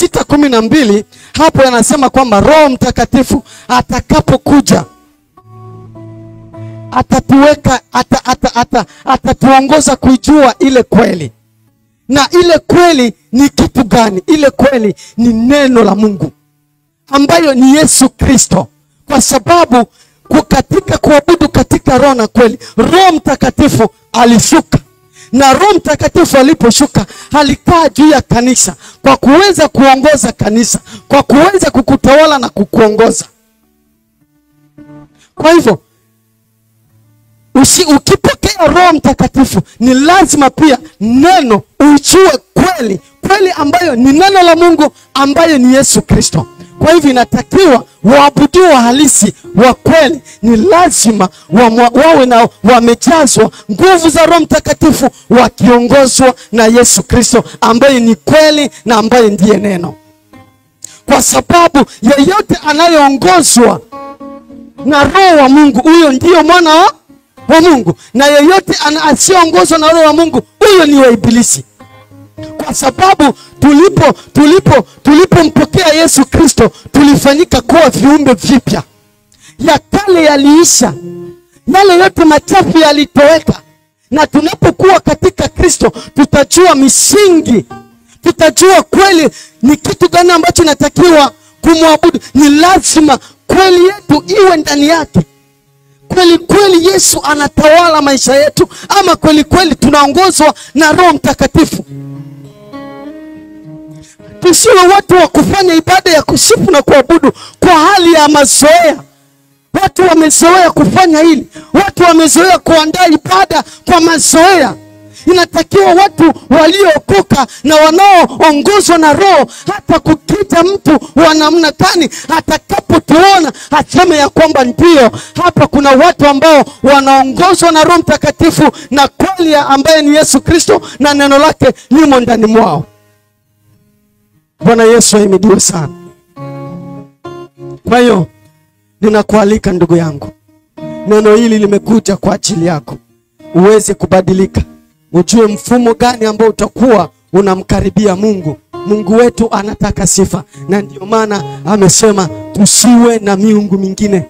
6:12 hapo yanasema kwamba Roho Mtakatifu atakapokuja atatuweka atatuongoza kujua ile kweli. Na ile kweli ni kitu gani? Ile kweli ni neno la Mungu ambayo ni Yesu Kristo. Kwa sababu katika kuabudu katika roho na kweli, Roho Mtakatifu alishuka. Na Roho Mtakatifu aliposhuka alikaa juu ya kanisa kwa kuweza kuongoza kanisa, kwa kuweza kukutawala na kukuongoza. Kwa hivyo ukipokea Roho Mtakatifu ni lazima pia neno ujue kweli, kweli ambayo ni neno la Mungu ambayo ni Yesu Kristo. Kwa hivyo inatakiwa waabudu wa halisi wa kweli ni lazima wawe na wamejazwa nguvu za Roho Mtakatifu, wakiongozwa na Yesu Kristo ambaye ni kweli na ambaye ndiye neno. Kwa sababu yeyote anayeongozwa na Roho wa Mungu, huyo ndiyo mwana wa Mungu, na yeyote asiyeongozwa na Roho wa Mungu, huyo ni wa ibilisi. Kwa sababu tulipompokea Yesu Kristo tulifanyika kuwa viumbe vipya. Ya kale yaliisha, yale yote machafu yalitoweka. Na tunapokuwa katika Kristo tutajua misingi, tutajua kweli ni kitu gani ambacho natakiwa kumwabudu. Ni lazima kweli yetu iwe ndani yake. Kweli kweli Yesu anatawala maisha yetu, ama kweli kweli tunaongozwa na Roho Mtakatifu. Tusiwe watu wa kufanya ibada ya kusifu na kuabudu kwa hali ya mazoea. Watu wamezoea kufanya hili, watu wamezoea kuandaa ibada kwa mazoea. Inatakiwa watu waliookoka na wanaoongozwa na Roho, hata kukita mtu wa namna gani atakapotuona aseme ya kwamba ndio, hapa kuna watu ambao wanaongozwa na Roho Mtakatifu na kweli ambaye ni Yesu Kristo na neno lake limo ndani mwao. Bwana Yesu ahimidiwe sana. Kwa hiyo ninakualika ndugu yangu, neno hili limekuja kwa ajili yako uweze kubadilika. Ujue mfumo gani ambao utakuwa unamkaribia Mungu. Mungu wetu anataka sifa, na ndio maana amesema tusiwe na miungu mingine.